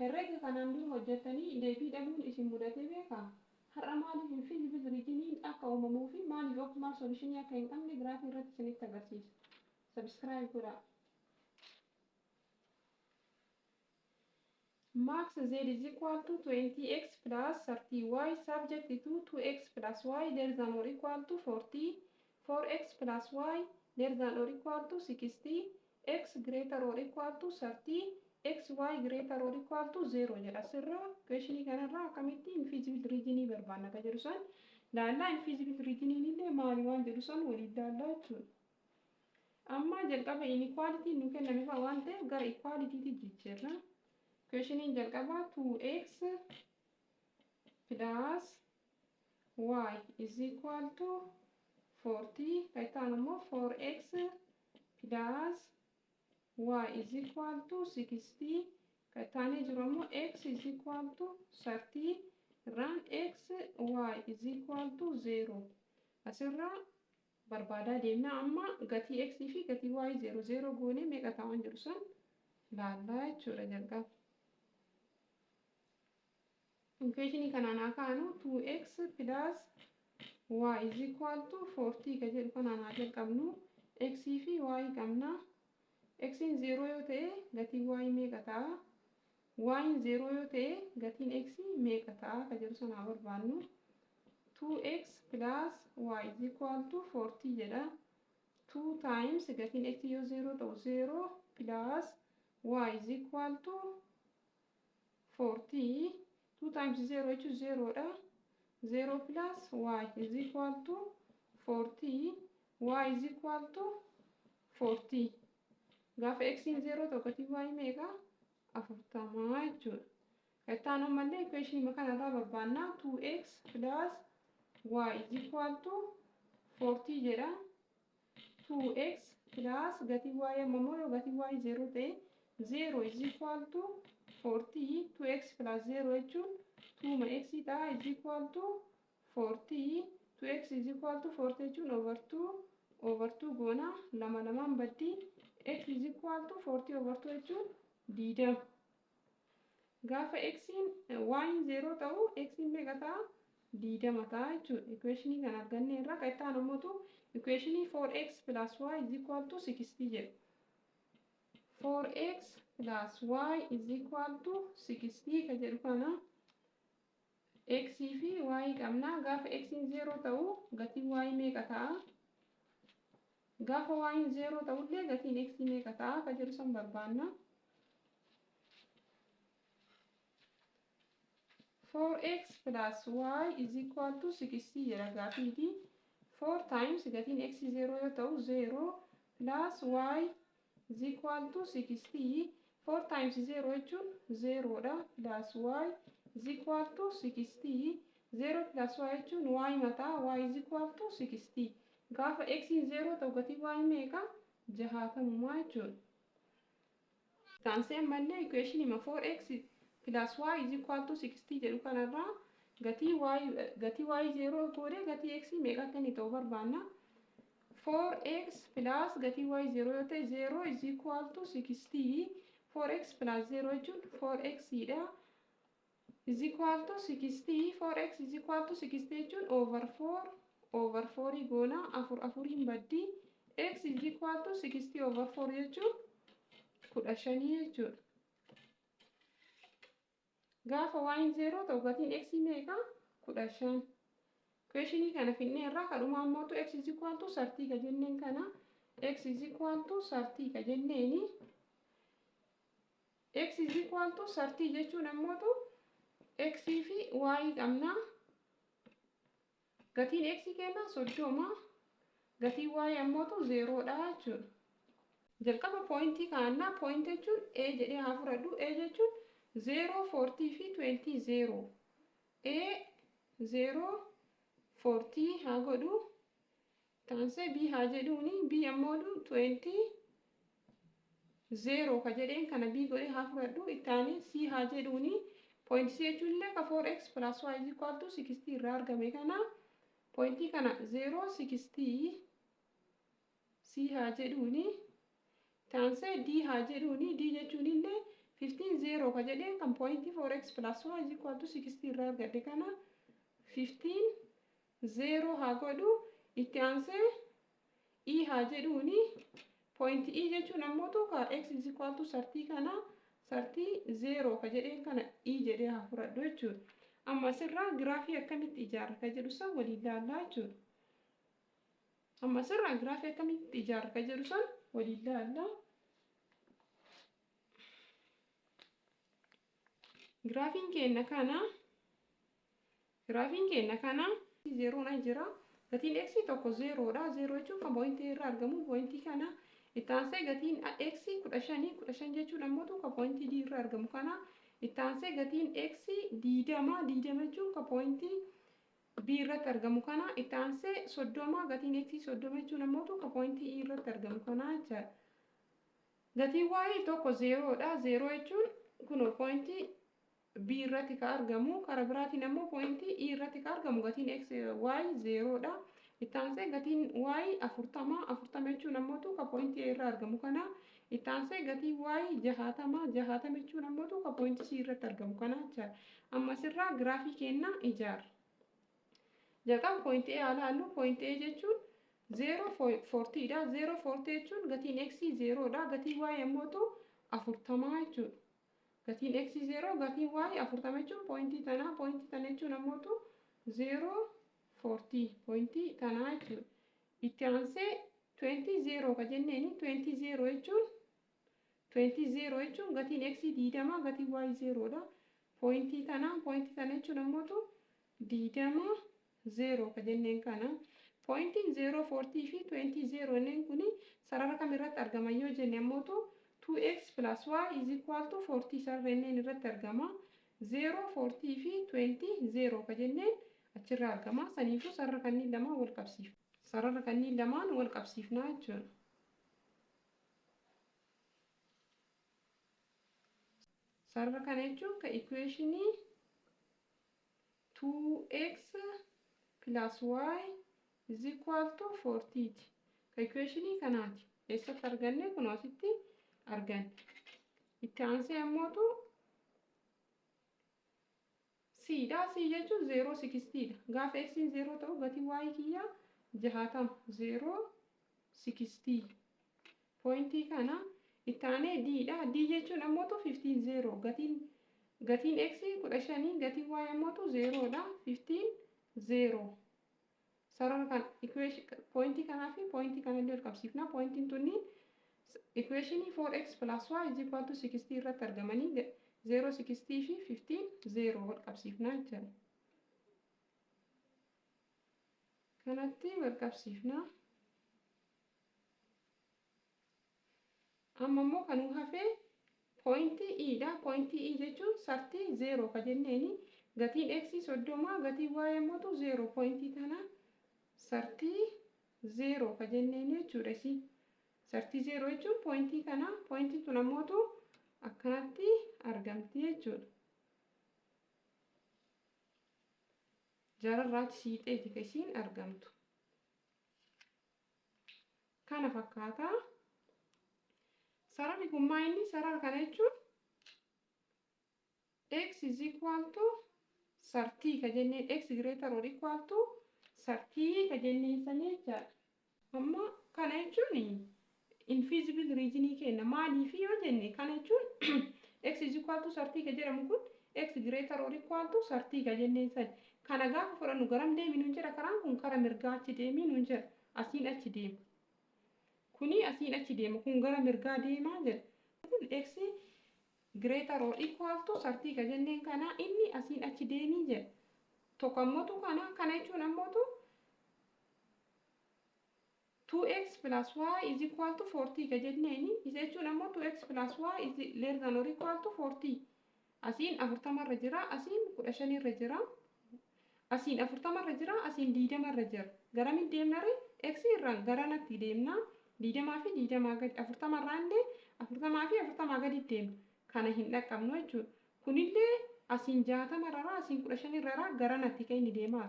Herrega kanaan dura hojjettanii deebii dhabuun isin mudatee beekaa? Har'a maaliif invisible regioniin akka uumamuu fi maaliif optimal solution akka hin qabne giraafii irratti isinitti agarsiisa. Subscribe godhaa. Max z is equal to 20x plus 30y subject to 2x plus y less than or equal to 40, 4x plus y less than or equal to 60, x greater or equal to 30, xy greater or equal to 0 jedha. Asirraa questionii kanarraa akkamitti invisible regionii barbaanna ka jedhu san laallaa. Invisible regioniin illee maali waan jedhu san waliin laallaa jechuudha. Amma jalqaba inequality nu kenname waan ta'eef gara equality'tti jijjiirra. Questioning jalqaba 2x plus y is equal to 40. Kaitaan immoo 4x plus y is equal to 60. Kaitaanee jiru immoo x is equal to 30. Run x y is equal to 0. Asirraa barbaadaa deemna. Amma gatii x fi gatii y 0 0 goonee meeqa ta'an jiru san laallaa jechuudha jalqaba. Questionii kanaan akaanu 2x plus y is equal to 40 ka jedhu kanaan haa jalqabnu. X fi y qabna. X 0 yoo ta'e gatiin y meeqa ta'a? Y 0 yoo ta'e gatiin x meeqa ta'a ka jedhu sana haa barbaannu. 2x plus y is equal to 40 jedha. 2 times gatiin x yoo 0 ta'u 0 plus y is equal to 40. 2 times 0 jechuun 0 dha. 0 plus y is equal to 40. Y is equal to 40. Gaafa x 0 ta'u gatii y meeqa? 40 jechuudha. Kaitaan ammallee equation kanarraa barbaanna. 2x plus y is equal to 40 jedha. 2x plus gatii y ammoo yoo gatii y 0 ta'e 0 is equal to 40. 2x plus 0 jechuun 2 x ta'a is equal to 40. 2x is equal to 40 jechuun over 2 goona. Lama lamaan baddi. X is equal to 40 over 2 jechuun 20. Gaafa x y 0 ta'u x meeqa ta'a? 20 ta'a jechuudha. Equationii kan arganne irraa kaitaan ammoo equationii 4x plus y is equal to 60 jedhu. 4x plus y is equal to 60 ka jedhu kana x fi y qabna. Gaafa x 0 ta'u gatiin y meeqa ta'a? Gaafa y 0 ta'ullee gatiin x meeqa ta'a ka jedhu san barbaanna. 4x plus y is equal to 60 jedha gaafiiti. 4 times gatiin x 0 yoo ta'u 0 plus y is equal to 60. 4 times 0 jechuun 0 dha. Plus y is equal to 60. 0 plus y jechuun y mataa. Y is equal to 60. Gaafa x 0 ta'u gatii y meeqa? 60 jechuudha. Taansee ammallee equation 4x plus y is equal to 60 jedhu kanarraa gatii y 0 goone gatii x meeqa akka inni ta'u barbaanna. 4x plus gatii y 0 yoo ta'e 0 is equal to 60. 4x plus 0 jechuun 4x dha. Is equal to 60. 4x is equal to 60 jechuun over 4 goona. Afuriin baddi. X is equal to 60 over 4 jechuun 15 jechuudha. Gaafa y 0 ta'u gatiin x meeqa? 15. Questionii kana finnee irraa kadhuma ammoo x is equal to 30 ka jenneen kana x is equal to 30 ka jenneeni. X is equal to 30 jechuun ammoo x fi y qabna. Gatiin x kenna 30. Gatiin y ammoo 0 dha jechuudha. Jalqaba pointii kaannaa point jechuun a jedhee haa fudhadhu. A jechuun 0 40 fi 20 0. A 0 40 haa godhu. Taansee b haa jedhuuni. B ammoo 20 0 ka jedheen kana b godhee haa fudhadhu. Ittaanii c haa jedhuuni. Point c jechuun illee ka 4x plus y is equal to 60 irraa argame kana pointii kana 0 60 c haa jedhuuni. Taansee d haa jedhuuni. D jechuun illee 15 0 ka jedheen kan point 4x plus y is equal to 60 irraa argadhe kana 15 0 haa godhu itti aansee e haa jedhuuni point e jechuun ammoo ka x is equal to 30 kana 30 0 ka jedheen kana e jedhee haa fudhadhu jechuudha. Amma asirraa giraafii akkamitti ijaarra ka jedhu san waliin ilaallaa jechuudha. Amma asirraa giraafii akkamitti ijaarra ka jedhu san waliin ilaallaa. Graafiin keenya kana 0 jira. Gatiin x tokko 0 dha. 0 jechuun kan pointii irraa argamu pointii kana itti aansee gatiin x 15 jechuun ammoo kan pointii d irraa argamu kana itti aansee gatiin x 20 jechuun kan pointii b irratti argamu kana itti aansee 30 gatiin x 30 jechuun ammoo kan pointii e irratti argamu kana jechuudha. Gatiin y tokko 0 dha. 0 jechuun kun pointii b irratti ka argamu karaa biraatiin ammoo pointii e irratti ka argamu gatiin x y 0 dha. Itti aansee gatiin y 40 jechuun ammoo ka pointii a irraa argamu kana itti aansee gatiin y 60 jechuun ammoo ka pointii c irratti argamu kana jechuudha. Amma asirraa giraafii keenya ijaarra. Jalqaba pointii a ilaallu pointii a jechuun 0 dha. 0 jechuun gatiin x 0 dha. Gatiin y ammoo 40 jechuudha. Gatiin x 0 gatiin y 40 jechuun pointii tana jechuun ammoo 0 40 pointii tana jechuudha. Itti aansee 20 0 ka jenneeni 20 jechuun gatiin x 20 gatiin y 0 dha. Pointii tana jechuun ammoo 20 0 ka jenneen kana. Pointiin 0 40 fi 20 0 inneen kuni sarara kamirratti argaman yoo jenne ammoo 2x plus y is equal to 40 sarara inneen irratti argama. 0 40 fi 20 0 ka jenneen achirraa argama. Saniifuu sarara kanneen lamaan wal qabsiifna. Sarara kanneen lamaan wal qabsiifnaa jechuudha. Sarara kana jechuun ka equationii 2x plus y is equal to 40 ti. Ka equationii kanaati. Eessatti arganne kun asitti arganne. Itti aansee ammoo c dha. C jechuun 0 60 dha. Gaafa x 0 ta'u gatiin y kiyya 60 0 60 pointii kana itti aanee d dha. D jechuun ammoo 15 0 gatiin x 15 gatiin y ammoo 0 dha. 15 0 sarara kan pointii kanaa fi pointii kanallee wal qabsiifna. Pointiin tunniin equationii 4x plus y is equal to 60 irratti argamanii 0 60 fi 15 0 wal qabsiifnaa jechuudha. Kanatti wal qabsiifnaa. Amma immoo kan hafee pointii e dha. Pointii e jechuun 30 0 ka jenneeni gatiin x 30 gatiin y ammoo 0 pointii tana 30 0 ka jenneeni jechuudha. 30 0 jechuun pointii kana pointii tun ammoo akkanatti argamti jechuudha. Jaararraachi siixeeti ka isiin argamtu. Kana fakkaata. Sararri kun maayinni sarara kana jechuun x is equal to 30 ka jenneen x greater or equal to 30 ka jenneen sanii jechaadha. Amma kana jechuun invisible regionii kenna. Maaliif yoo jenne kana jechuun x is equal to 30 ka jedhamu kun x greater or equal to 30 ka jenneen sani. Kana gaafa fudhannu garam deemi nuun jedha. Karaan kun karaa mirgaa achi deemi nuun jedha. Asiin achi deema. Kuni asiin achi deema. Kun gara mirgaa deemaa jedha. Kun x greater or equal to 30 ka jenneen kana inni asiin achi deemii jedha. Tokko ammoo kana jechuun ammoo 2x plus y is equal to 40 ka jenneeni. Isa jechuun ammoo 2x plus y is less than or equal to 40. Asiin 40 irra jira. Asiin 15 irra jira. Asiin 40 irra jira. Asiin 20 irra jira. Garamitti deemna ree? X irraan garanatti deemna. 20 fi 20 gadi 40 irraanillee 40 fi 40 gadi deemna. Kana hin dhaqqabnu jechuudha. Kunillee asiin 60 irraa asiin 15 irraa garanatti kan inni deemaa.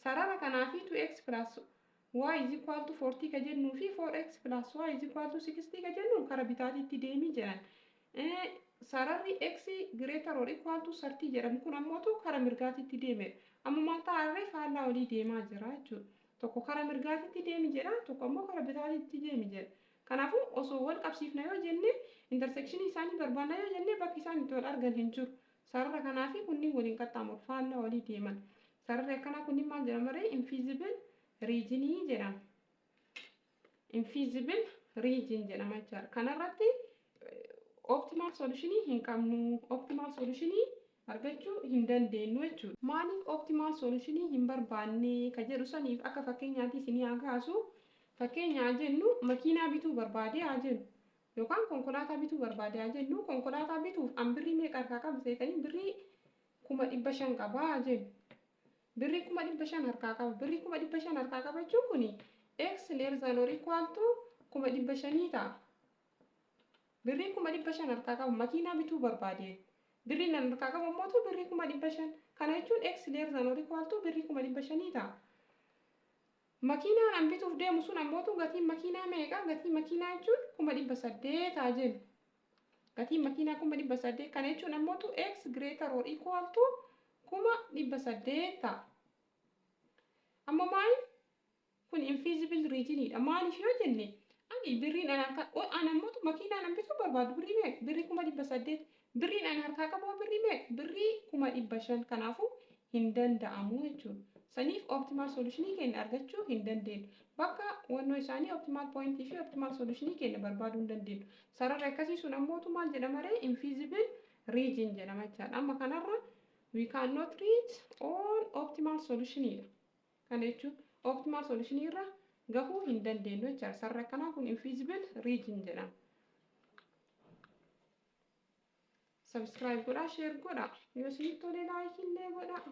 Sarara kanaa fi 2x plus y is equal to 40 ka jennuu fi 4x plus y is equal to 60 ka jennu karaa bitaatitti deemii jedhan. sararri x greater or equal to 30 jedhamu kun ammoo karaa mirgaatitti deeme. Amma maal ta'arree faallaa olii deemaa jira jechuudha. Tokko karaa mirgaatitti deemi jedha, tokko ammoo karaa bitaatitti deemi jedha. Kanaafuu osoo wal qabsiifna yoo jenne intersection isaanii barbaanna yoo jenne bakki isaan itti wal argan hin jiru. Sarara kanaa fi kunniin waliin qaxxaamuru faallaa olii deeman. Sararri akkanaa kunniin maal jedhama ree? Invisible region jedhama. Invisible region jedhama jechuudha. Kanarratti optimal solution hin qabnu. Optimal solution argachuu hin dandeenyu jechuudha. Maaliif optimal solution hin barbaanne ka jedhu saniif akka fakkeenyaatti isinii haa kaasu. Fakkeenyaa jennu makiinaa bituu barbaade haa jennu. Yookaan konkolaataa bituu barbaade haa jennu. Konkolaataa bituuf an birrii meeqa harkaa qaba seetanii birrii 500 qaba haa jennu. Birrii 500 harkaa qaba. Birrii 500 harkaa qabachuun kuni x less or equal to 500 ta'a. Birrii 500 harkaa qaba makiinaa bituu barbaade. Birrii nan harkaa qabu immoo birrii 500. Kana jechuun x less or equal to birrii 500 ta'a. Makiinaan an bituuf deemu sun ammoo gatiin makiinaa meeqa? Gatiin makiinaa jechuun 800 ta'a jennu. Gatiin makiinaa 800 kana jechuun ammoo x greater or equal to 800 ta'a. Amma maal? Kun invisible region dha. Maaliif yoo jenne ani birriin an ammoo makiinaan an bituu barbaadu birrii meeqa? Birrii 800. Birriin an harkaa qabu birrii meeqa? Birrii 500. Kanaafuu hin danda'amu jechuudha. Saniif optimal solution keenya argachuu hin dandeenyu. Bakka wannoo isaanii optimal point fi optimal solution keenya barbaaduu hin dandeenyu. Sararri akkasii sun ammoo maal jedhama ree? Invisible region jedhama jechaadha. Amma kanarra we cannot reach all optimal solution dha. Kana jechuun optimal solution irra gahuu hin dandeenyu jechaadha. Sararri akkanaa kun invisible region jedhama. Subscribe godhaa, share godhaa. Yoo isinitti tole like illee godhaa.